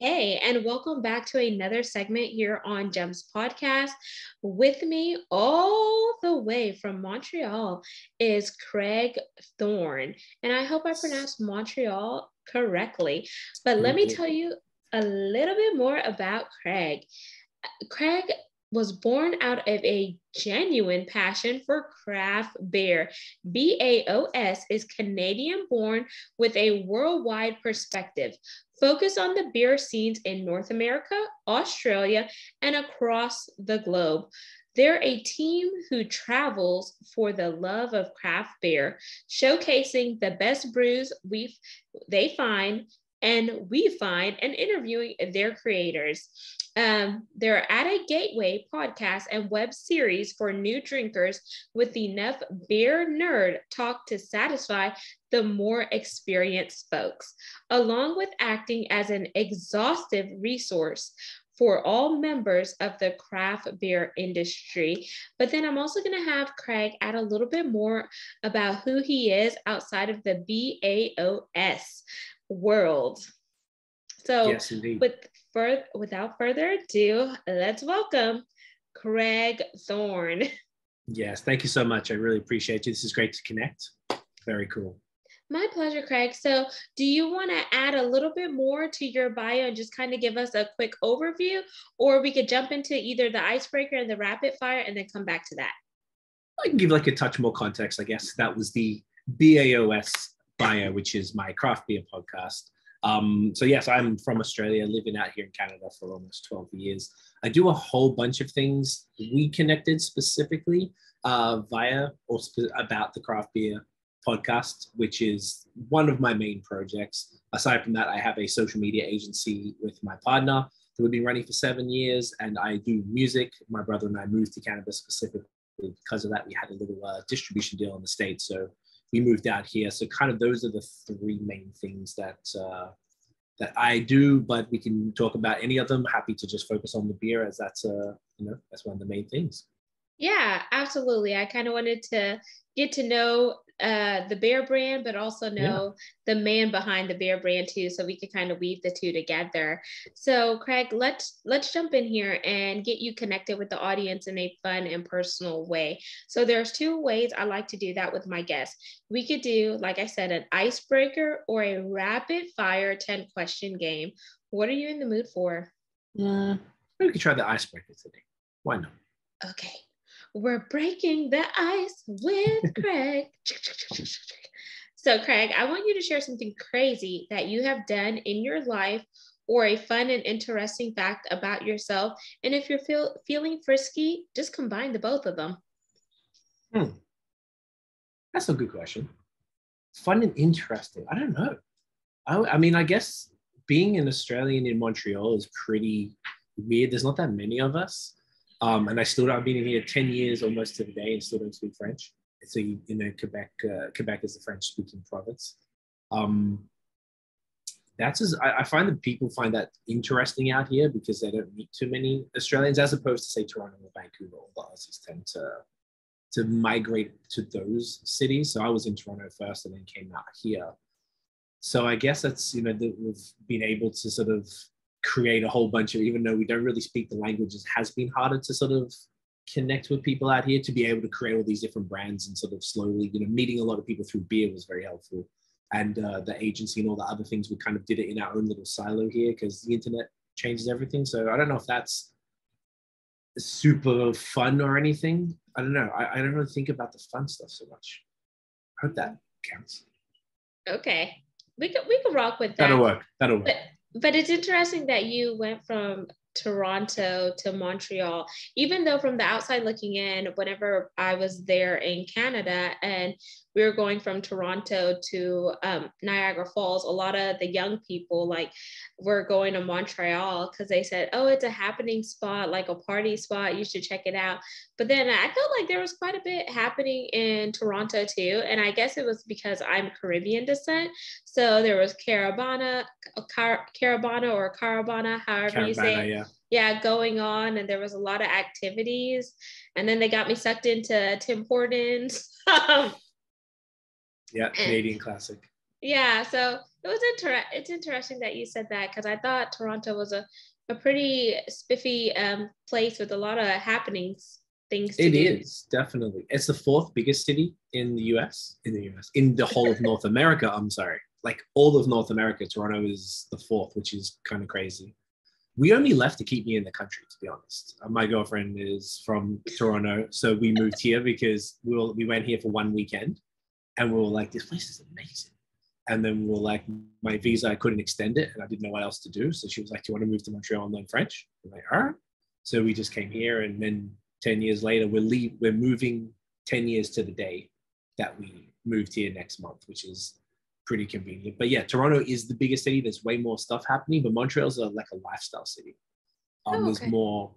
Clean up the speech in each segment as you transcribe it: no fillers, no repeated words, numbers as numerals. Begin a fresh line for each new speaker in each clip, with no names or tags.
Hey, and welcome back to another segment here on BAOS Podcast. With me, all the way from Montreal, is Craig Thorn. And I hope I pronounced Montreal correctly. But let me tell you a little bit more about Craig. Craig was born out of a genuine passion for craft beer. BAOS is Canadian born with a worldwide perspective, focused on the beer scenes in North America, Australia, and across the globe. They're a team who travels for the love of craft beer, showcasing the best brews they find and we find and interviewing their creators. They're at a gateway podcast and web series for new drinkers with enough beer nerd talk to satisfy the more experienced folks, along with acting as an exhaustive resource for all members of the craft beer industry. But then I'm also going to have Craig add a little bit more about who he is outside of the BAOS world. So
yes, indeed.
Without further ado, let's welcome Craig Thorn.
Yes, thank you so much. I really appreciate you. This is great to connect. Very cool.
My pleasure, Craig. So do you want to add a little bit more to your bio and just kind of give us a quick overview, or we could jump into either the icebreaker and the rapid fire and then come back to that?
I can give like a touch more context, I guess. That was the BAOS bio, which is my craft beer podcast. So yes, I'm from Australia, living out here in Canada for almost 12 years. I do a whole bunch of things. We connected specifically about the craft beer podcast, which is one of my main projects. Aside from that, I have a social media agency with my partner that we've been running for 7 years, and I do music. My brother and I moved to Canada specifically because of that. We had a little distribution deal in the States, so we moved out here. So kind of those are the three main things that I do, but we can talk about any of them. Happy to just focus on the beer, as that's that's one of the main things.
Yeah, absolutely. I kind of wanted to get to know the beer brand, but also know the man behind the beer brand too, so we could kind of weave the two together. So Craig, let's jump in here and get you connected with the audience in a fun and personal way. So there's two ways I like to do that with my guests. We could do, like I said, an icebreaker or a rapid fire 10-question game. What are you in the mood for?
Maybe we could try the icebreaker today. Why not?
Okay. We're breaking the ice with Craig. So, Craig, I want you to share something crazy that you have done in your life or a fun and interesting fact about yourself. And if you're feeling frisky, just combine the both of them.
That's a good question. Fun and interesting. I don't know. I mean, I guess being an Australian in Montreal is pretty weird. There's not that many of us. And I've been in here 10 years almost to the day and still don't speak French. So, Quebec is the French-speaking province. I find that people find that interesting out here because they don't meet too many Australians, as opposed to, say, Toronto or Vancouver. All the Aussies tend to migrate to those cities. So I was in Toronto first and then came out here. So I guess that's, that we've been able to sort of create a whole bunch of, even though we don't really speak the languages, has been harder to sort of connect with people out here, to be able to create all these different brands and sort of slowly, meeting a lot of people through beer was very helpful. And the agency and all the other things, we kind of did it in our own little silo here because the internet changes everything. So I don't know if that's super fun or anything. I don't know. I don't really think about the fun stuff so much. I hope that counts.
Okay. We could rock with that.
That'll work.
But it's interesting that you went from Toronto to Montreal, even though from the outside looking in, whenever I was there in Canada and we were going from Toronto to Niagara Falls, a lot of the young people were going to Montreal because they said, oh, it's a happening spot, like a party spot. You should check it out. But then I felt like there was quite a bit happening in Toronto too. And I guess it was because I'm Caribbean descent. So there was Caravana, however you say it. Yeah, going on. And there was a lot of activities. And then they got me sucked into Tim Hortons.
Yeah, Canadian classic.
Yeah, so it was it's interesting that you said that because I thought Toronto was a pretty spiffy place with a lot of happenings, things to
It
do.
is definitely. It's the fourth biggest city in the US. In the whole of North America. I'm sorry, like all of North America, Toronto is the fourth, which is kind of crazy. We only left to keep me in the country, to be honest. My girlfriend is from Toronto, so we moved here because we went here for one weekend, and we were like, this place is amazing. And then we were like, my visa, I couldn't extend it, and I didn't know what else to do. So she was like, do you want to move to Montreal and learn French? I'm like, all right. So we just came here, and then 10 years later, we're moving 10 years to the day that we moved here next month, which is pretty convenient. But yeah, Toronto is the biggest city. There's way more stuff happening, but Montreal's like a lifestyle city.
Oh,
There's
okay.
more.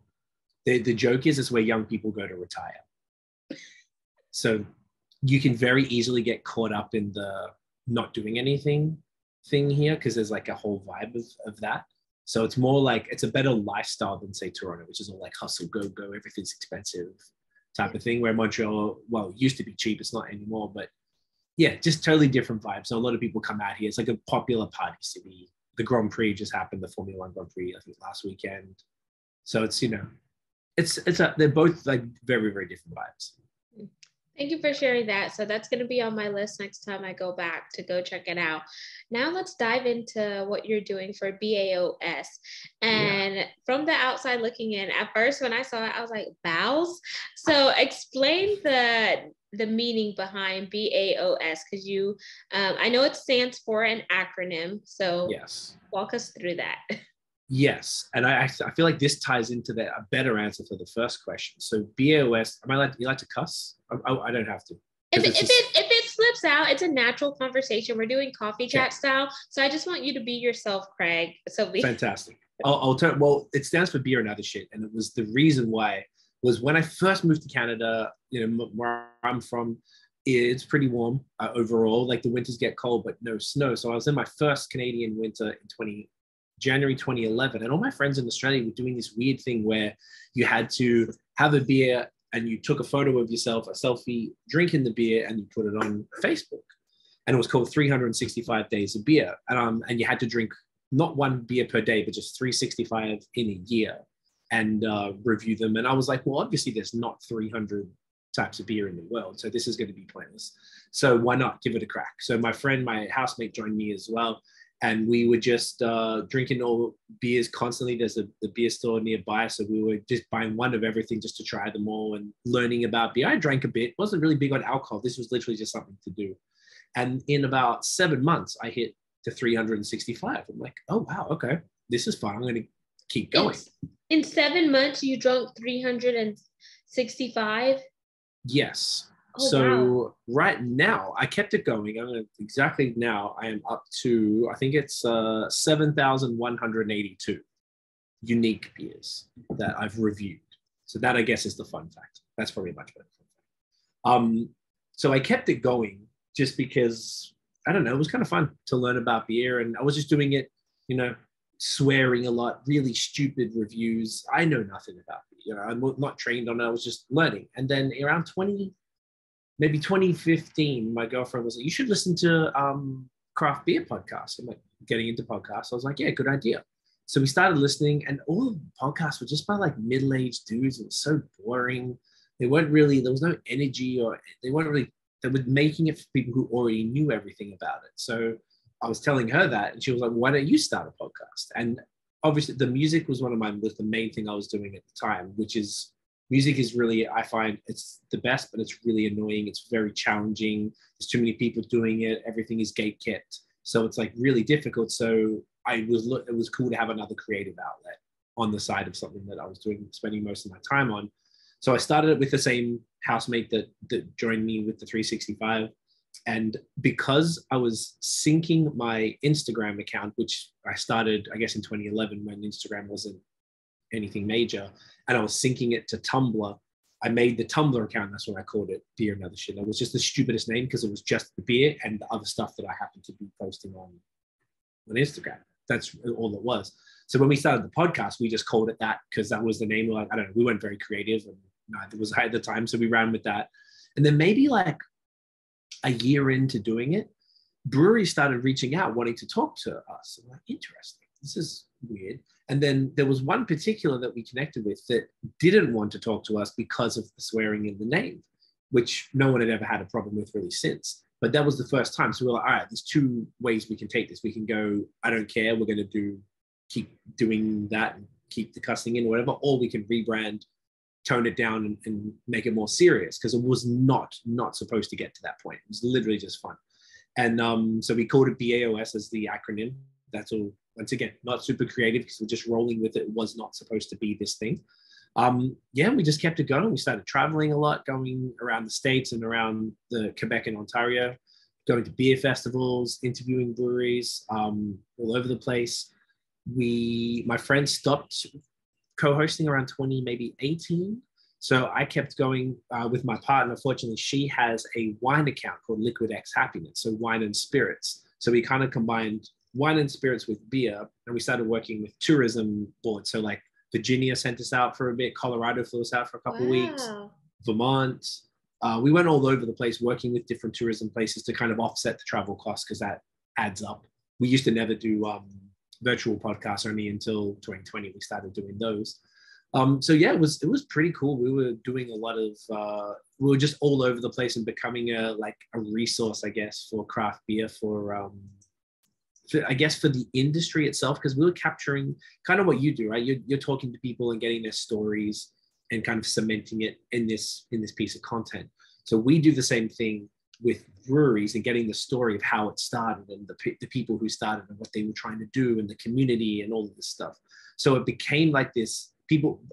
The joke is it's where young people go to retire. So you can very easily get caught up in the not doing anything thing here because there's like a whole vibe of that. So it's more like it's a better lifestyle than say Toronto, which is all like hustle, go, everything's expensive type of thing. Where Montreal, well, it used to be cheap, it's not anymore, but yeah, just totally different vibes. So a lot of people come out here. It's like a popular party city. The Grand Prix just happened, the Formula One Grand Prix, I think last weekend. So it's, they're both like very, very different vibes.
Thank you for sharing that. So that's going to be on my list next time I go back to go check it out. Now let's dive into what you're doing for BAOS. And from the outside looking in, at first when I saw it, I was like, BAOS? So explain the meaning behind BAOS because I know it stands for an acronym. So
yes,
walk us through that.
Yes, and I feel like this ties into a better answer for the first question. So BAOS, you like to cuss? I don't have to.
If it slips out, it's a natural conversation. We're doing coffee chat style, so I just want you to be yourself, Craig. So
fantastic. I'll turn. Well, it stands for beer and other shit, and it was the reason why was when I first moved to Canada. Where I'm from, it's pretty warm overall. Like the winters get cold, but no snow. So I was in my first Canadian winter in January 2011, and all my friends in Australia were doing this weird thing where you had to have a beer and you took a photo of yourself, a selfie, drinking the beer, and you put it on Facebook. And it was called 365 Days of Beer. And you had to drink not one beer per day, but just 365 in a year and review them. And I was like, well, obviously there's not 300 types of beer in the world, so this is going to be pointless. So why not give it a crack? So my housemate joined me as well. And we were just drinking all beers constantly. There's a beer store nearby. So we were just buying one of everything just to try them all and learning about beer. I drank a bit, wasn't really big on alcohol. This was literally just something to do. And in about 7 months, I hit to 365. I'm like, oh, wow, okay, this is fun. I'm going to keep going.
In 7 months, you drank 365?
Yes.
Oh,
so
wow.
Right now, I kept it going. Exactly now, I am up to, I think it's 7,182 unique beers that I've reviewed. So that, I guess, is the fun fact. That's probably a much better fun fact. So I kept it going just because, I don't know, it was kind of fun to learn about beer. And I was just doing it, swearing a lot, really stupid reviews. I know nothing about beer. I'm not trained on it. I was just learning. And then around 2015, my girlfriend was like, you should listen to craft beer podcasts. I'm like, getting into podcasts. I was like, yeah, good idea. So we started listening, and all of the podcasts were just by like middle-aged dudes. It was so boring. There was no energy, or they were making it for people who already knew everything about it. So I was telling her that, and she was like, why don't you start a podcast? And obviously the music was was the main thing I was doing at the time, which is, music is really, I find it's the best, but it's really annoying. It's very challenging. There's too many people doing it. Everything is gate-kept. So it's like really difficult. So it was cool to have another creative outlet on the side of something that I was spending most of my time on. So I started it with the same housemate that joined me with the 365. And because I was syncing my Instagram account, which I started, I guess, in 2011 when Instagram wasn't anything major, and I was syncing it to Tumblr, I made the Tumblr account. That's what I called it, Beer and Other Shit. It was just the stupidest name because it was just the beer and the other stuff that I happened to be posting on Instagram. That's all it was. So when we started the podcast, we just called it that because that was the name. Like, I don't know, we weren't very creative, and neither was I at the time. So we ran with that. And then maybe like a year into doing it, breweries started reaching out, wanting to talk to us. I'm like, interesting. This is weird. And then there was one particular that we connected with that didn't want to talk to us because of the swearing in the name, which no one had ever had a problem with really since. But that was the first time. So we were like, all right, there's two ways we can take this. We can go, I don't care, we're going to keep doing that and keep the cussing in or whatever, or we can rebrand, tone it down and make it more serious, because it was not supposed to get to that point. It was literally just fun. And so we called it BAOS as the acronym. That's all, once again, not super creative because we're just rolling with it. It was not supposed to be this thing. We just kept it going. We started traveling a lot, going around the States and around the Quebec and Ontario, going to beer festivals, interviewing breweries, all over the place. My friends stopped co-hosting around 20, maybe 18. So I kept going with my partner. Fortunately, she has a wine account called Liquid X Happiness, so wine and spirits. So we kind of combined wine and spirits with beer, and we started working with tourism boards. So like Virginia sent us out for a bit, Colorado flew us out for a couple of weeks, Vermont. We went all over the place working with different tourism places to kind of offset the travel costs, because that adds up. We used to never do virtual podcasts, only until 2020 we started doing those. It was pretty cool. We were doing a lot of we were just all over the place and becoming a resource, I guess, for craft beer, for the industry itself, because we were capturing kind of what you do, right? You're talking to people and getting their stories and kind of cementing it in this piece of content. So we do the same thing with breweries and getting the story of how it started and the people who started and what they were trying to do and the community and all of this stuff. So it became like this.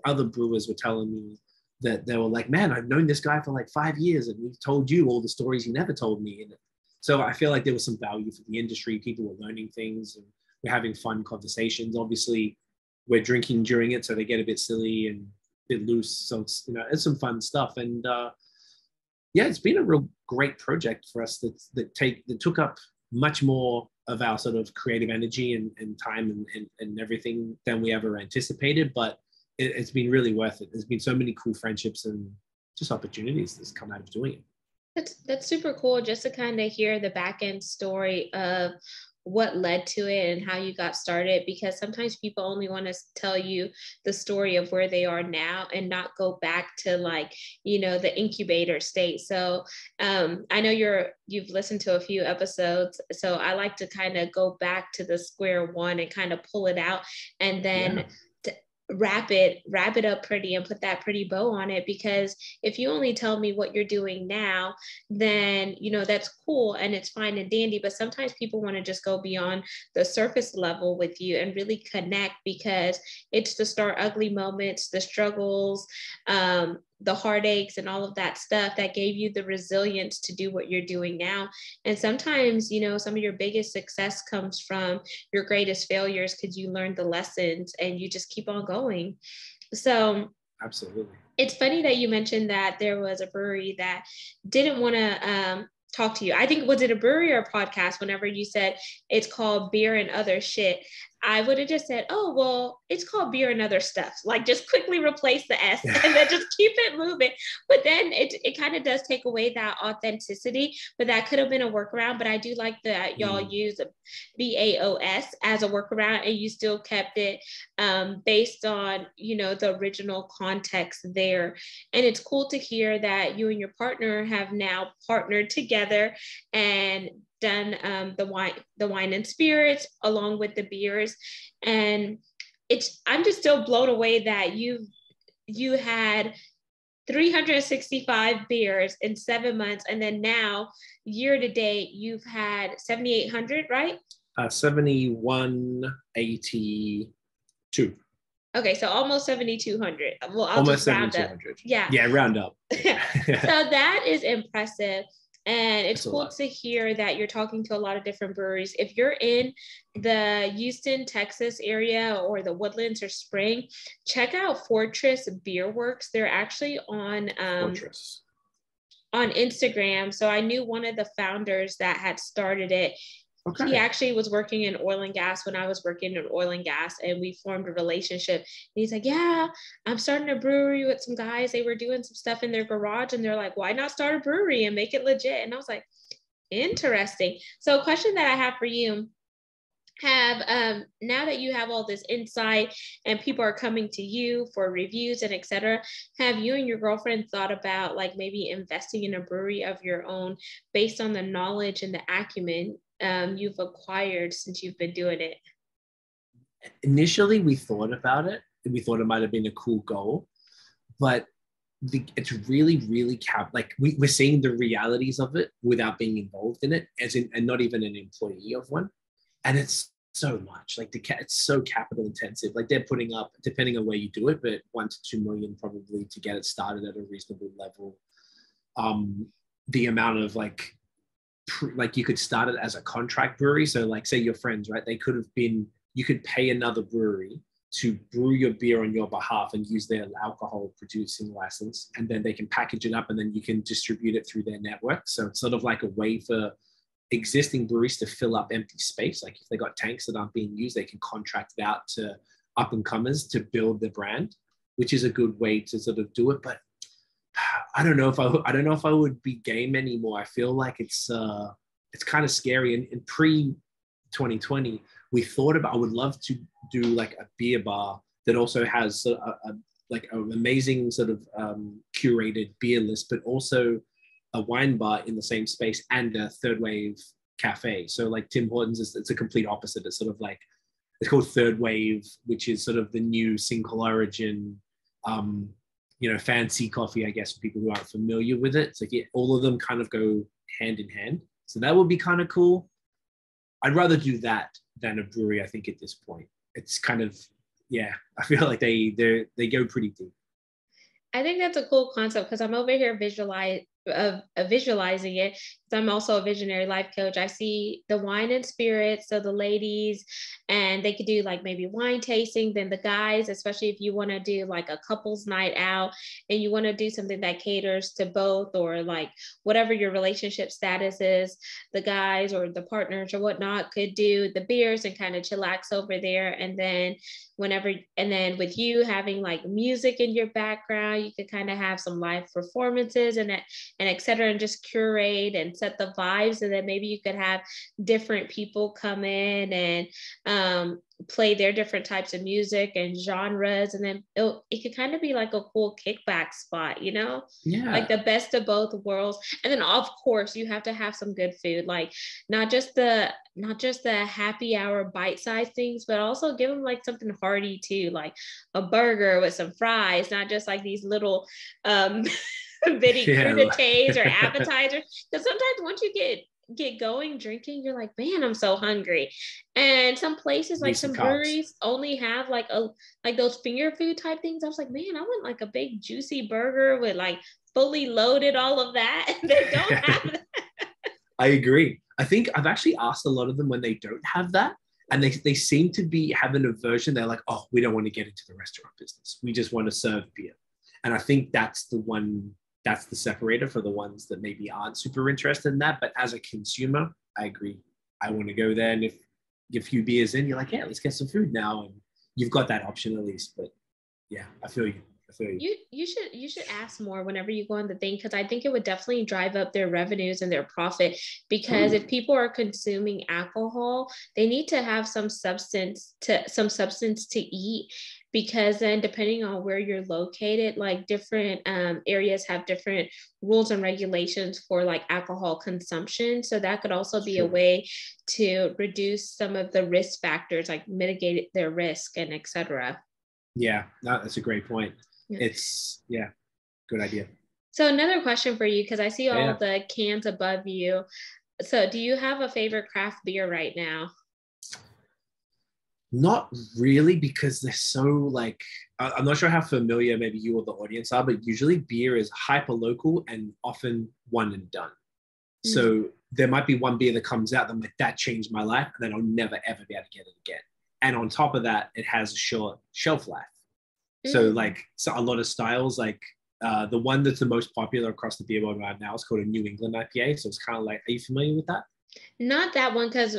Other brewers were telling me that they were like, man, I've known this guy for like 5 years and we've told you all the stories he never told me. And so I feel like there was some value for the industry. People were learning things and we're having fun conversations. Obviously, we're drinking during it, so they get a bit silly and a bit loose. So it's some fun stuff. And it's been a real great project for us that took up much more of our sort of creative energy and time and everything than we ever anticipated. But it's been really worth it. There's been so many cool friendships and just opportunities that's come out of doing it.
That's super cool, just to kind of hear the back end story of what led to it and how you got started, because sometimes people only want to tell you the story of where they are now and not go back to the incubator state. So I know you've listened to a few episodes, so I like to kind of go back to the square one and kind of pull it out and then wrap it up pretty and put that pretty bow on it. Because if you only tell me what you're doing now, then that's cool and it's fine and dandy, but sometimes people want to just go beyond the surface level with you and really connect, because it's the start ugly moments, the struggles, the heartaches and all of that stuff that gave you the resilience to do what you're doing now. And sometimes, some of your biggest success comes from your greatest failures, because you learned the lessons and you just keep on going. So
absolutely.
It's funny that you mentioned that there was a brewery that didn't want to talk to you. I think, was it a brewery or a podcast? Whenever you said it's called Beer and Other Shit, I would have just said, oh, well, it's called Beer and Other Stuff. Like, just quickly replace the S and then just keep it moving. But then it kind of does take away that authenticity, but that could have been a workaround. But I do like that y'all use BAOS as a workaround, and you still kept it based on, the original context there. And it's cool to hear that you and your partner have now partnered together and done the wine and spirits along with the beers. And I'm just still blown away that you had 365 beers in 7 months, and then now year to date you've had 7,800, right?
7,182.
Okay, so almost 7,200. Well, I'll
almost
just round up.
Yeah, round up.
So that is impressive. And it's cool to hear that you're talking to a lot of different breweries. If you're in the Houston, Texas area, or the Woodlands or Spring, check out Fortress Beer Works. They're actually on Instagram. So I knew one of the founders that had started it. Okay. He actually was working in oil and gas when I was working in oil and gas, and we formed a relationship. And he's like, yeah, I'm starting a brewery with some guys. They were doing some stuff in their garage, and they're like, why not start a brewery and make it legit? And I was like, Interesting. So a question that I have for you, have now that you have all this insight and people are coming to you for reviews and etc., have you and your girlfriend thought about like maybe investing in a brewery of your own based on the knowledge and the acumen you've acquired since you've been doing it?
Initially, we thought about it. We thought it might have been a cool goal, but it's really like we're seeing the realities of it without being involved in it, as in, and not even an employee of one. And it's so much like it's so capital intensive. Like they're putting up, depending on where you do it, but 1 to 2 million probably to get it started at a reasonable level. The amount of like you could start it as a contract brewery. So like say your friends, right? They could have been, you could pay another brewery to brew your beer on your behalf and use their alcohol producing license. And then they can package it up and then you can distribute it through their network. So it's sort of like a way for existing breweries to fill up empty space. Like if they got tanks that aren't being used, they can contract it out to up and comers to build the brand, which is a good way to sort of do it. But I don't know if I would be game anymore. I feel like it's kind of scary. And in pre 2020, we thought about, I would love to do like a beer bar that also has like an amazing sort of curated beer list, but also a wine bar in the same space and a third wave cafe. So like Tim Hortons it's a complete opposite. It's sort of like, it's called Third Wave, which is sort of the new single origin, fancy coffee, I guess, for people who aren't familiar with it. So yeah, all of them kind of go hand in hand. So that would be kind of cool. I'd rather do that than a brewery, I think, at this point. It's kind of, yeah, I feel like they go pretty deep.
I think that's a cool concept because I'm over here visualizing it. I'm also a visionary life coach. I see the wine and spirits, so the ladies, and they could do like maybe wine tasting. Then the guys, especially if you want to do like a couples night out and you want to do something that caters to both, or like whatever your relationship status is, the guys or the partners or whatnot could do the beers and kind of chillax over there. And then with you having like music in your background, you could kind of have some live performances and et cetera, and just curate and set the vibes. And then maybe you could have different people come in and play their different types of music and genres. And then it could kind of be like a cool kickback spot,
Yeah.
like the best of both worlds. And then of course you have to have some good food, like not just the happy hour bite-sized things, but also give them like something hearty too, like a burger with some fries, not just like these little bitty crudités or appetizers. Because sometimes once you get going drinking, you're like, man, I'm so hungry. And some places, like some breweries, only have like those finger food type things. I was like, man, I want like a big juicy burger with like fully loaded all of that. They don't have that.
I agree. I think I've actually asked a lot of them when they don't have that, and they seem to be having a version. They're like, oh, we don't want to get into the restaurant business. We just want to serve beer. And I think that's the separator for the ones that maybe aren't super interested in that. But as a consumer, I agree. I want to go there, and if you get a few beers in, you're like, yeah, let's get some food now. And you've got that option at least. But yeah, I feel you.
You should ask more whenever you go on the thing, because I think it would definitely drive up their revenues and their profit. Because if people are consuming alcohol, they need to have some substance to eat. Because then depending on where you're located, like different areas have different rules and regulations for like alcohol consumption. So that could also be a way to reduce some of the risk factors, like mitigate their risk and etc.
Yeah, that's a great point. Yeah. It's good idea.
So another question for you, because I see all the cans above you. So do you have a favorite craft beer right now?
Not really, because they're so like, I'm not sure how familiar maybe you or the audience are, but usually beer is hyper local and often one and done. Mm-hmm. So there might be one beer that comes out that that changed my life, and then I'll never ever be able to get it again. And on top of that, it has a short shelf life. So a lot of styles, like the one that's the most popular across the beer world right now is called a New England IPA. So it's kind of like, are you familiar with that?
Not that one, because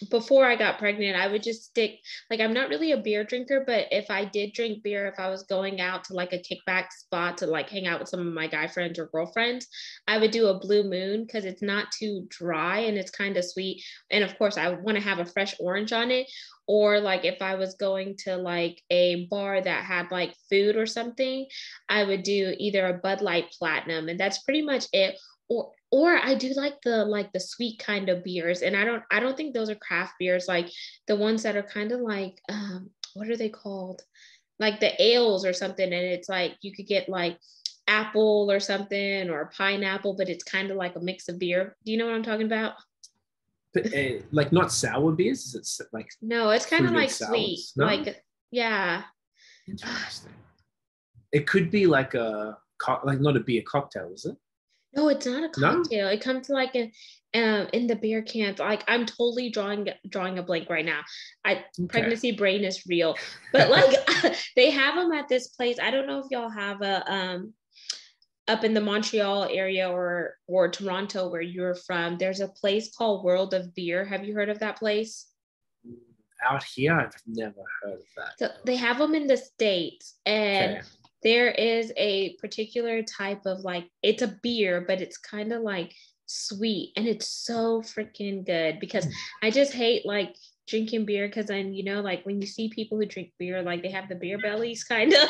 before I got pregnant, I would just stick, like, I'm not really a beer drinker, but if I did drink beer, if I was going out to like a kickback spot to like hang out with some of my guy friends or girlfriends, I would do a Blue Moon because it's not too dry and it's kind of sweet. And of course, I want to have a fresh orange on it. Or like if I was going to like a bar that had like food or something, I would do either a Bud Light Platinum, and that's pretty much it. Or I do like the sweet kind of beers, and I don't think those are craft beers, like the ones that are kind of like what are they called, like the ales or something, and it's like you could get like apple or something or pineapple, but it's kind of like a mix of beer. Do you know what I'm talking about?
But, like not sour beers? Is it like
No, it's kind of like
sours?
sweet.
No?
Like, yeah.
Interesting. It could be like like not a beer cocktail, is it?
No, it's not a
No?
cocktail. It comes like in the beer cans. Like I'm totally drawing a blank right now. Pregnancy brain is real. But like they have them at this place. I don't know if y'all have a up in the Montreal area or Toronto where you're from. There's a place called World of Beer. Have you heard of that place?
Out here, I've never heard of that.
So they have them in the States, and there is a particular type of like, it's a beer, but it's kind of like sweet, and it's so freaking good because I just hate like drinking beer because then, you know, like when you see people who drink beer, like they have the beer bellies kind of.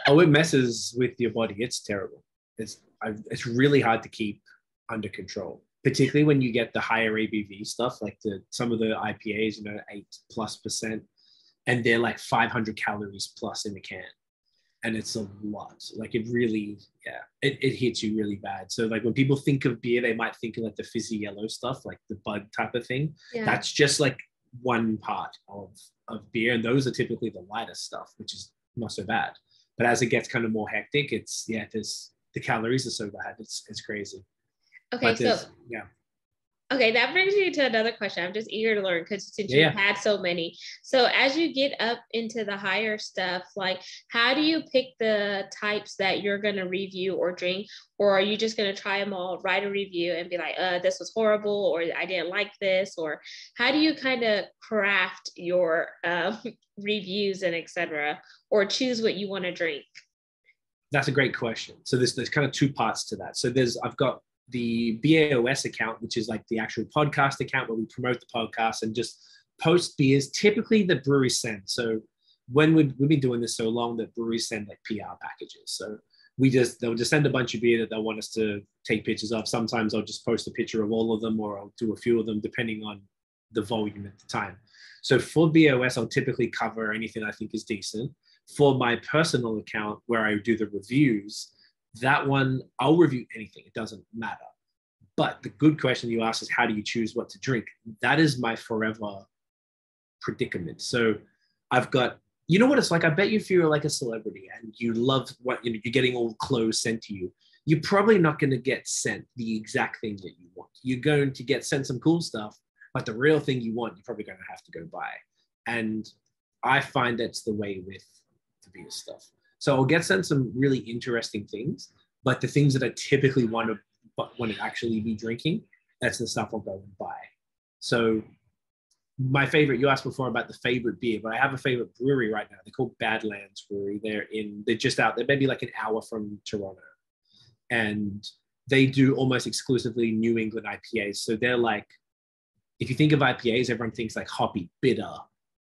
Oh, it messes with your body. It's terrible. It's really hard to keep under control, particularly when you get the higher ABV stuff, like some of the IPAs, you know, 8+%, and they're like 500 calories plus in a can. And it's a lot. Like it really, it hits you really bad. So like when people think of beer, they might think of like the fizzy yellow stuff, like the Bud type of thing. Yeah. That's just like one part of beer. And those are typically the lightest stuff, which is not so bad. But as it gets kind of more hectic, the calories are so bad. It's crazy.
Okay, Okay, that brings me to another question. I'm just eager to learn because since you've had so many. So as you get up into the higher stuff, like how do you pick the types that you're going to review or drink? Or are you just going to try them all, write a review and be like, this was horrible, or I didn't like this? Or how do you kind of craft your reviews and etc. or choose what you want to drink?
That's a great question. So there's kind of two parts to that. So I've got the BAOS account, which is like the actual podcast account where we promote the podcast and just post beers, typically the breweries send. So when we've been doing this so long that breweries send like PR packages. So they'll just send a bunch of beer that they'll want us to take pictures of. Sometimes I'll just post a picture of all of them, or I'll do a few of them depending on the volume at the time. So for BAOS, I'll typically cover anything I think is decent. For my personal account where I do the reviews, that one, I'll review anything. It doesn't matter. But the good question you asked is, how do you choose what to drink? That is my forever predicament. So I've got, you know what it's like? I bet you if you're like a celebrity and you love what, you know, you're getting all clothes sent to you, you're probably not going to get sent the exact thing that you want. You're going to get sent some cool stuff, but the real thing you want, you're probably going to have to go buy. And I find that's the way with the beer stuff. So I'll get sent some really interesting things, but the things that I typically want to actually be drinking, that's the stuff I'll go and buy. So my favorite, you asked before about the favorite beer, but I have a favorite brewery right now. They're called Badlands Brewery. They're just out there, maybe like an hour from Toronto. And they do almost exclusively New England IPAs. So they're like, if you think of IPAs, everyone thinks like hoppy, bitter,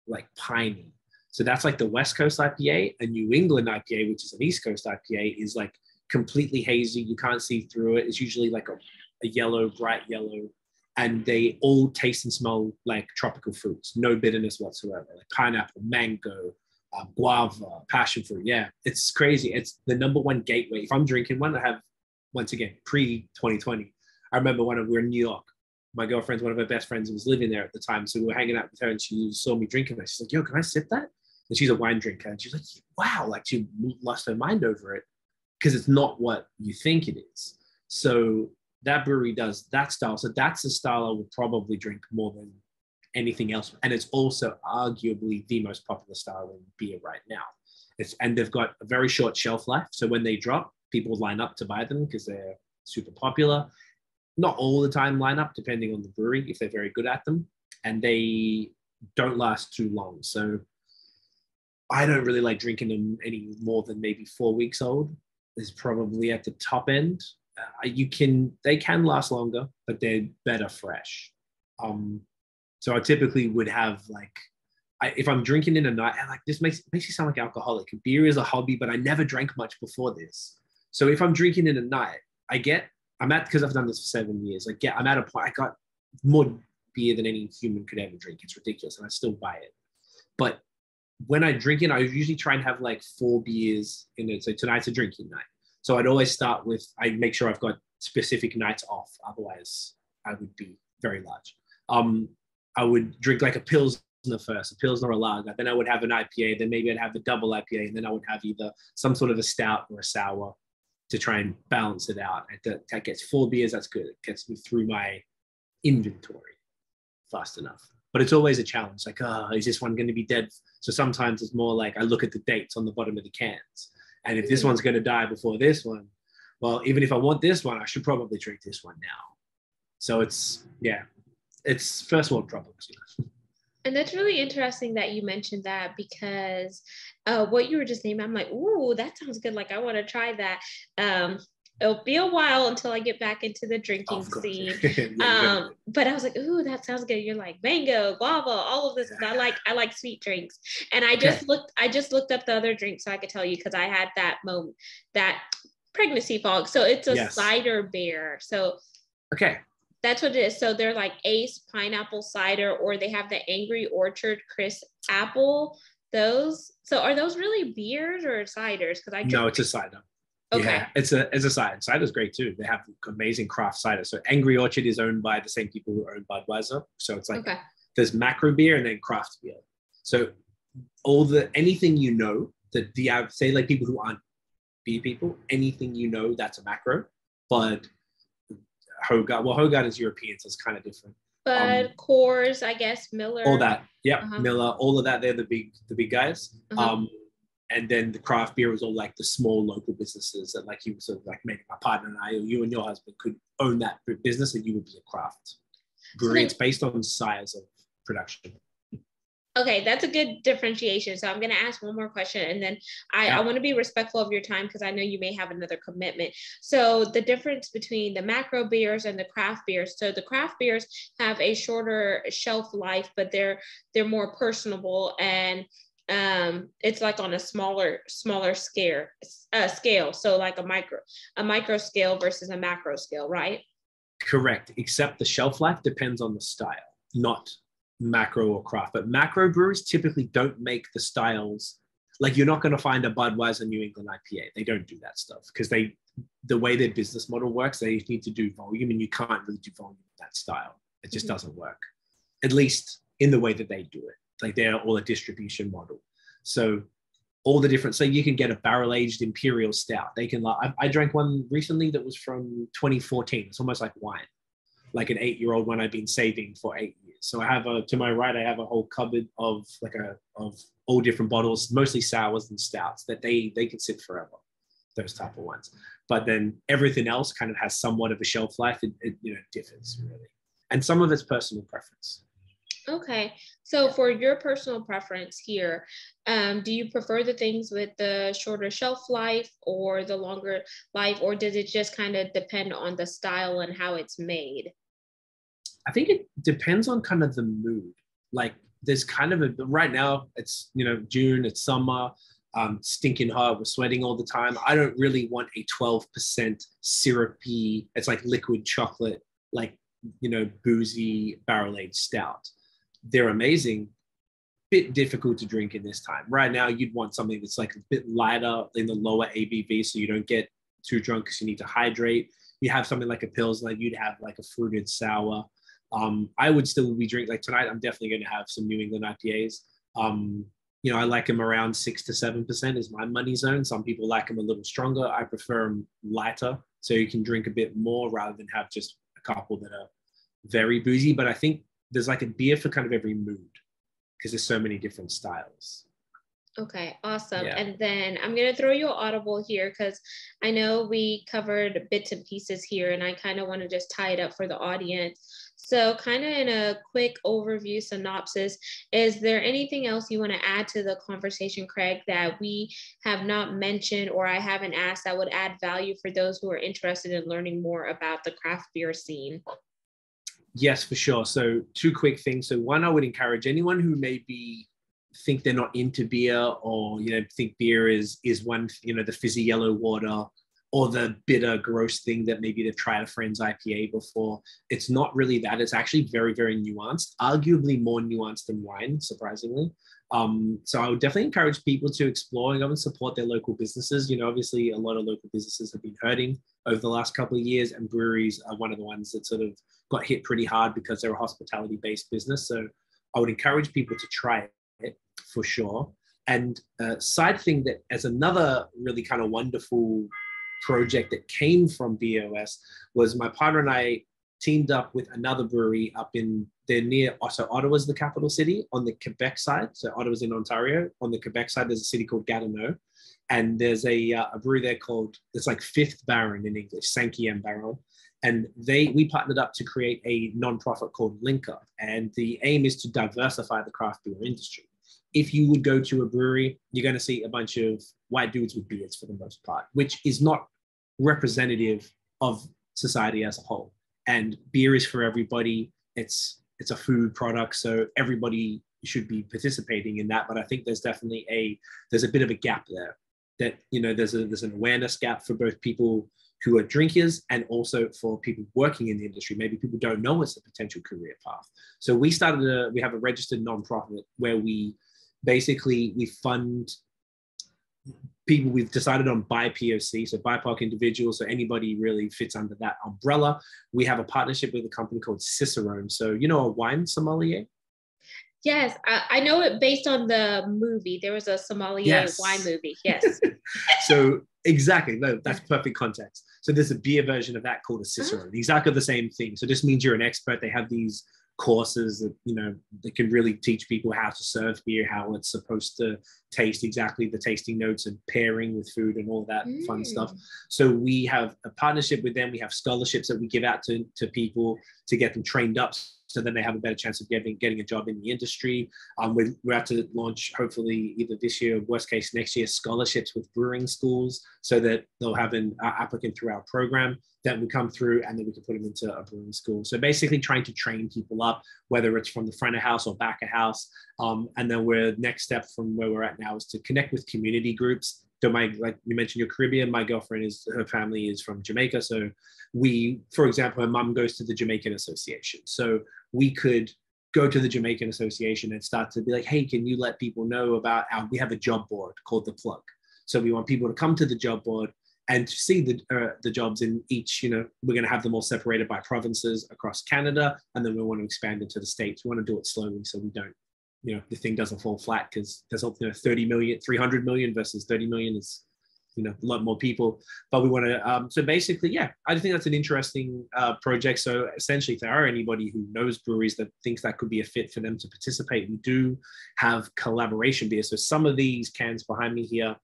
like piney. So that's like the West Coast IPA. A New England IPA, which is an East Coast IPA, is like completely hazy. You can't see through it. It's usually like a yellow, bright yellow. And they all taste and smell like tropical fruits. No bitterness whatsoever. Like pineapple, mango, guava, passion fruit. Yeah, it's crazy. It's the number one gateway. If I'm drinking one, I have, once again, pre-2020. I remember when we were in New York. My girlfriend's one of her best friends who was living there at the time. So we were hanging out with her and she saw me drinking that. She's like, yo, can I sip that? And she's a wine drinker. And she's like, wow, like she lost her mind over it because it's not what you think it is. So that brewery does that style. So that's the style I would probably drink more than anything else. And it's also arguably the most popular style in beer right now. And they've got a very short shelf life. So when they drop, people line up to buy them because they're super popular. Not all the time line up, depending on the brewery, if they're very good at them. and they don't last too long. So I don't really like drinking them any more than maybe 4 weeks old. Is probably at the top end. They can last longer, but they're better fresh. So I typically would have if I'm drinking in a night, and this makes you sound like an alcoholic. Beer is a hobby, but I never drank much before this. So if I'm drinking in a night, because I've done this for 7 years. I'm at a point, I got more beer than any human could ever drink. It's ridiculous, and I still buy it. But when I drink it, I usually try and have 4 beers in it. So tonight's a drinking night. So I'd always start with, I make sure I've got specific nights off. Otherwise, I would be very large. I would drink a Pilsner first, a Pilsner or a lager. Then I would have an IPA. Then maybe I'd have a double IPA. And then I would have either some sort of a stout or a sour to try and balance it out. That gets 4 beers. That's good. It gets me through my inventory fast enough. But it's always a challenge. Is this one going to be dead? So sometimes it's more I look at the dates on the bottom of the cans. And if this one's going to die before this one, well, even if I want this one, I should probably drink this one now. So it's first world problems.
And that's really interesting that you mentioned that, because what you were just naming, I'm like, ooh, that sounds good. I want to try that. It'll be a while until I get back into the drinking scene. But I was like, ooh, that sounds good. You're like mango, guava, all of this. I like sweet drinks. And I just looked up the other drink so I could tell you, because I had that moment, that pregnancy fog. So it's a cider beer. So
okay.
That's what it is. So they're Ace pineapple cider, or they have the Angry Orchard crisp apple. Those. So are those really beers or ciders?
No, it's a cider.
Okay.
Yeah, it's a cider. Cider's great too. They have amazing craft cider. So Angry Orchard is owned by the same people who own Budweiser. So it's there's macro beer and then craft beer. So anything that say people who aren't beer people, anything that's a macro. But Hoegaarden is European, so it's kind of different.
But Coors, I guess, Miller.
All that, yeah, Miller, all of that. They're the big guys. And then the craft beer was all the small local businesses that you sort of maybe my partner and I, or you and your husband could own that business, and you would be a craft brewery. It's based on size of production.
Okay, that's a good differentiation. So I'm going to ask one more question, and then I want to be respectful of your time, because I know you may have another commitment. So the difference between the macro beers and the craft beers. So the craft beers have a shorter shelf life, but they're more personable, and it's on a smaller scale. So a micro scale versus a macro scale, right?
Correct. Except the shelf life depends on the style, not macro or craft. But macro brewers typically don't make the styles. You're not going to find a Budweiser New England IPA. They don't do that stuff, because the way their business model works, they need to do volume, and you can't really do volume in that style. It just doesn't work, at least in the way that they do it. They're all a distribution model. So all the different, so you can get a barrel-aged imperial stout. I drank one recently that was from 2014. It's almost like wine, like an 8-year-old one I've been saving for 8 years. So I have to my right, I have a whole cupboard of all different bottles, mostly sours and stouts that they can sit forever, those type of ones. But then everything else kind of has somewhat of a shelf life. It differs really. And some of it's personal preference.
Okay. So for your personal preference here, do you prefer the things with the shorter shelf life or the longer life, or does it just kind of depend on the style and how it's made?
I think it depends on kind of the mood. There's kind of right now it's, June, it's summer, stinking hot, we're sweating all the time. I don't really want a 12% syrupy, it's like liquid chocolate, boozy barrel-aged stout. They're amazing, bit difficult to drink in this time. Right now, you'd want something that's a bit lighter in the lower ABV, so you don't get too drunk because you need to hydrate. You have something like a Pilsner, you'd have a fruited sour. I would still be drinking, tonight, I'm definitely going to have some New England IPAs. I like them around 6 to 7% is my money zone. Some people like them a little stronger. I prefer them lighter, so you can drink a bit more rather than have just a couple that are very boozy. But I think there's a beer for kind of every mood, because there's so many different styles.
Okay, awesome. Yeah. And then I'm going to throw you an audible here, because I know we covered bits and pieces here, and I kind of want to just tie it up for the audience. So kind of in a quick overview synopsis, is there anything else you want to add to the conversation, Craig, that we have not mentioned or I haven't asked that would add value for those who are interested in learning more about the craft beer scene?
Yes, for sure. So two quick things. So one, I would encourage anyone who maybe think they're not into beer, or think beer is one, the fizzy yellow water or the bitter gross thing that maybe they've tried a friend's IPA before. It's not really that. It's actually very, very nuanced, arguably more nuanced than wine, surprisingly. So I would definitely encourage people to explore and go and support their local businesses. Obviously a lot of local businesses have been hurting over the last couple of years, and breweries are one of the ones that sort of got hit pretty hard because they're a hospitality-based business. So I would encourage people to try it for sure. And side thing that as another really kind of wonderful project that came from BAOS was my partner and I teamed up with another brewery up they're near, so Ottawa's the capital city on the Quebec side. So Ottawa's in Ontario. On the Quebec side, there's a city called Gatineau. And there's a brewery there called, it's like Fifth Baron in English, Cinquième Baron. And we partnered up to create a nonprofit called Link Up. And the aim is to diversify the craft beer industry. If you would go to a brewery, you're going to see a bunch of white dudes with beards for the most part, which is not representative of society as a whole. And beer is for everybody. It's a food product, so everybody should be participating in that. But I think there's definitely there's a bit of a gap there. That there's an awareness gap for both people who are drinkers and also for people working in the industry. Maybe people don't know it's a potential career path. So we have a registered nonprofit where we fund people. We've decided on BIPOC, so BIPOC individuals, so anybody really fits under that umbrella. We have a partnership with a company called Cicerone. So a wine sommelier?
Yes, I know it based on the movie. There was a sommelier wine movie. Yes.
So exactly, no, that's perfect context. So there's a beer version of that called a Cicerone. Exactly the same thing. So this means you're an expert. They have these courses that that can really teach people how to serve beer, how it's supposed to taste, exactly the tasting notes and pairing with food and all that fun stuff. So we have a partnership with them. We have scholarships that we give out to people to get them trained up, so then they have a better chance of getting a job in the industry. We're about to launch, hopefully either this year or worst case next year, scholarships with brewing schools, so that they'll have an applicant through our program that will come through, and then we can put them into a brewing school. So basically trying to train people up, whether it's from the front of house or back of house. And then next step from where we're at now is to connect with community groups. So like you mentioned, your Caribbean, my girlfriend her family is from Jamaica. So for example, her mom goes to the Jamaican Association. So we could go to the Jamaican Association and start to be like, hey, can you let people know about we have a job board called The Plug. So we want people to come to the job board and to see the jobs in each, we're going to have them all separated by provinces across Canada. And then we want to expand into the States. We want to do it slowly so we don't, the thing doesn't fall flat, because there's 30 million, 300 million versus 30 million is, a lot more people. But we want to, so basically, yeah, I think that's an interesting project. So essentially, if there are anybody who knows breweries that thinks that could be a fit for them to participate, we do have collaboration beers. So some of these cans behind me here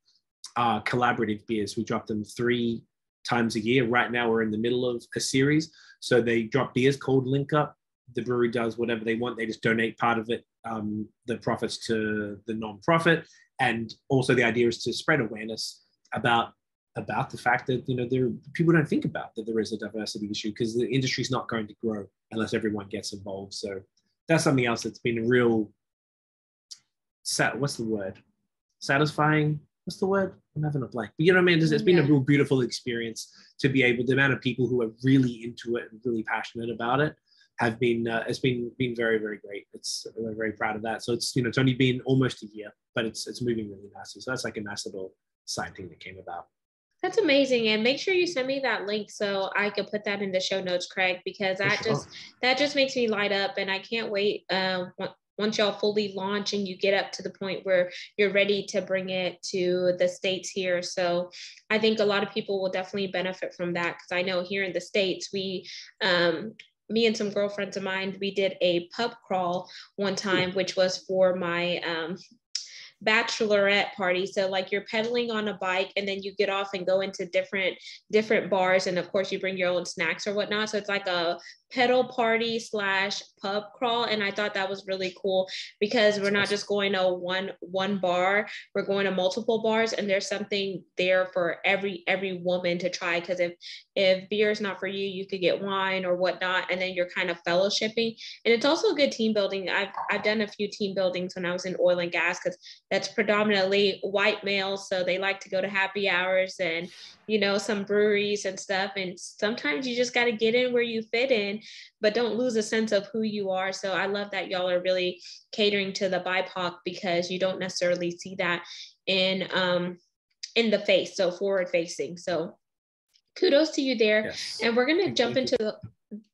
are collaborative beers. We drop them 3 times a year. Right now, we're in the middle of a series. So they drop beers called Link Up. The brewery does whatever they want. They just donate part of it, the profits, to the nonprofit. And also the idea is to spread awareness about the fact that people don't think about that there is a diversity issue, because the industry is not going to grow unless everyone gets involved. So that's something else that's been a real what's the word? Satisfying? What's the word? I'm having a blank. But you know what I mean? It's been a real beautiful experience to be able, the amount of people who are really into it and really passionate about it have been, it's been very, very great. We're very proud of that. So it's only been almost a year, but it's moving really nicely. So that's like a nice little side thing that came about.
That's amazing. And make sure you send me that link so I can put that in the show notes, Craig, because that just makes me light up. And I can't wait once y'all fully launch and you get up to the point where you're ready to bring it to the States here. So I think a lot of people will definitely benefit from that, because I know here in the States, me and some girlfriends of mine, we did a pub crawl one time, which was for my bachelorette party. So like you're pedaling on a bike and then you get off and go into different bars, and of course you bring your own snacks or whatnot. So it's like a pedal party / pub crawl. And I thought that was really cool because we're not just going to one bar, we're going to multiple bars, and there's something there for every woman to try. Because if beer is not for you, you could get wine or whatnot, and then you're kind of fellowshipping. And it's also a good team building. I've done a few team buildings when I was in oil and gas, because that's predominantly white males, so they like to go to happy hours and some breweries and stuff. And sometimes you just got to get in where you fit in, but don't lose a sense of who you are. So I love that y'all are really catering to the BIPOC, because you don't necessarily see that in the face, so forward facing. So kudos to you there. Yes. And we're going to jump into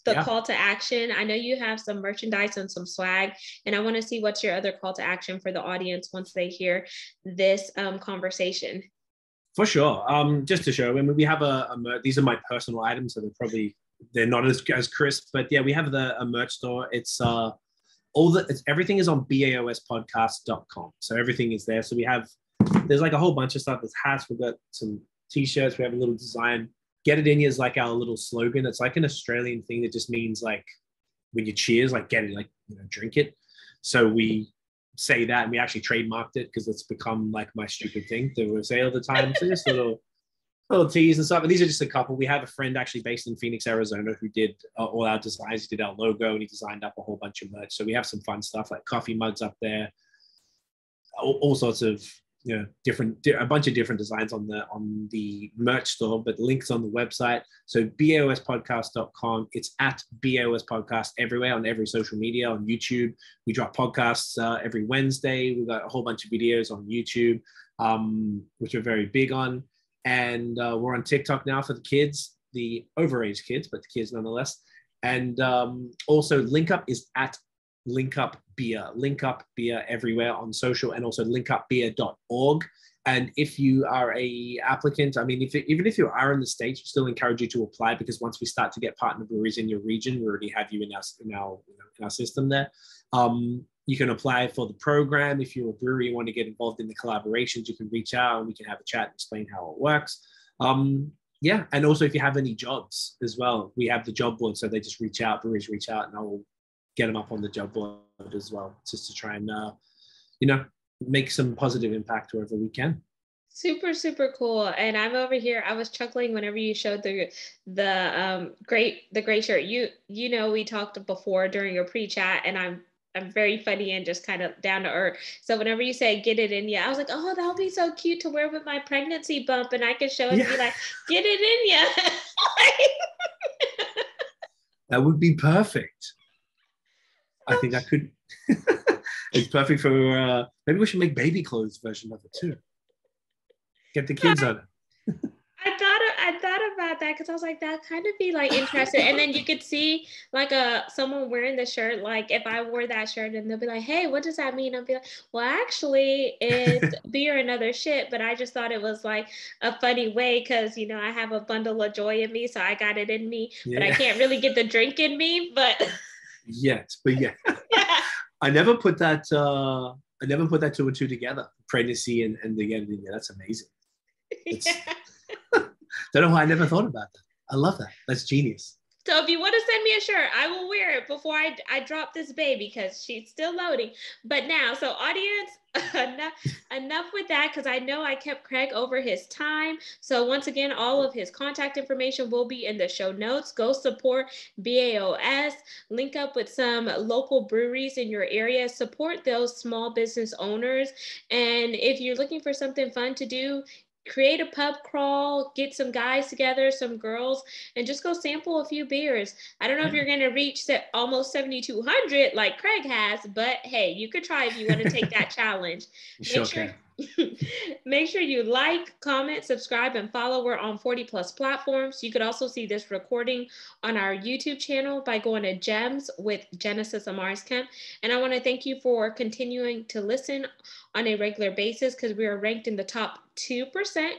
the call to action. I know you have some merchandise and some swag, and I want to see what's your other call to action for the audience once they hear this conversation.
For sure. Just to show, I mean, we have these are my personal items, so they're not as crisp, but yeah, we have a merch store. It's everything is on BAOSpodcast.com. So everything is there. So there's like a whole bunch of stuff. There's hats, we've got some t-shirts, we have a little design. Get it in you is like our little slogan. It's like an Australian thing that just means like when you cheers, like get it, like drink it. So we say that, and we actually trademarked it because it's become like my stupid thing to say all the time. So just little teas and stuff. And these are just a couple. We have a friend actually based in Phoenix, Arizona, who did all our designs. He did our logo, and he designed up a whole bunch of merch. So we have some fun stuff like coffee mugs up there, all sorts of a bunch of different designs on the merch store, but links on the website. So BAOSpodcast.com. It's at BAOS Podcast everywhere, on every social media, on YouTube. We drop podcasts every Wednesday. We've got a whole bunch of videos on YouTube, which we're very big on. And we're on TikTok now for the kids, the overage kids, but the kids nonetheless. And also LinkUp is at LinkUp Beer. LinkUp Beer everywhere on social, and also linkupbeer.org. And if you are a applicant, I mean, even if you are in the States, we still encourage you to apply, because once we start to get partner breweries in your region, we already have you in our system there. You can apply for the program. If you're a brewery, you want to get involved in the collaborations, you can reach out and we can have a chat and explain how it works. Yeah, and also if you have any jobs as well, we have the job board, so they just reach out, breweries reach out, and I will get them up on the job board as well, just to try and make some positive impact wherever we can.
Super, super cool. And I'm over here, I was chuckling whenever you showed the great shirt. We talked before during your pre-chat, and I'm very funny and just kind of down to earth. So whenever you say get it in ya, I was like, oh, that would be so cute to wear with my pregnancy bump, and I could show it and be like, get it in ya.
That would be perfect. I think I could. It's perfect for maybe we should make baby clothes version of it too. Get the kids on it.
I thought about that, because I was like, that kind of be like interesting. And then you could see like someone wearing the shirt, like if I wore that shirt, and they'll be like, hey, what does that mean? I'll be like, well, actually it's beer and other shit, but I just thought it was like a funny way, because I have a bundle of joy in me, so I got it in me, but I can't really get the drink in me, but yeah. I never put that two and two together, pregnancy and the editing. Yeah, that's amazing. Don't know why I never thought about that. I love that. That's genius. So if you want to send me a shirt, I will wear it before I drop this baby, because she's still loading. But now, so audience, enough with that, because I know I kept Craig over his time. So once again, all of his contact information will be in the show notes. Go support BAOS. Link up with some local breweries in your area. Support those small business owners. And if you're looking for something fun to do, create a pub crawl, get some guys together, some girls, and just go sample a few beers. I don't know if you're going to reach almost 7,200 like Craig has, but hey, you could try if you want to take that challenge. Make sure you like, comment, subscribe, and follow. We're on 40 plus platforms. You could also see this recording on our YouTube channel by going to Gems with Genesis Amaris Kemp. And I want to thank you for continuing to listen on a regular basis, because we are ranked in the top 2%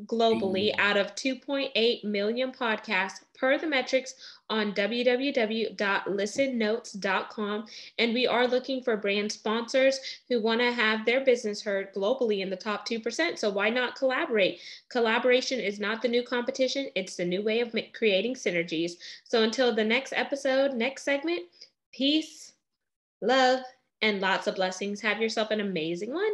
globally out of 2.8 million podcasts per the metrics on www.listennotes.com. And we are looking for brand sponsors who want to have their business heard globally in the top 2%. So why not collaborate? Collaboration is not the new competition. It's the new way of creating synergies. So until the next episode, next segment, peace, love, and lots of blessings. Have yourself an amazing one.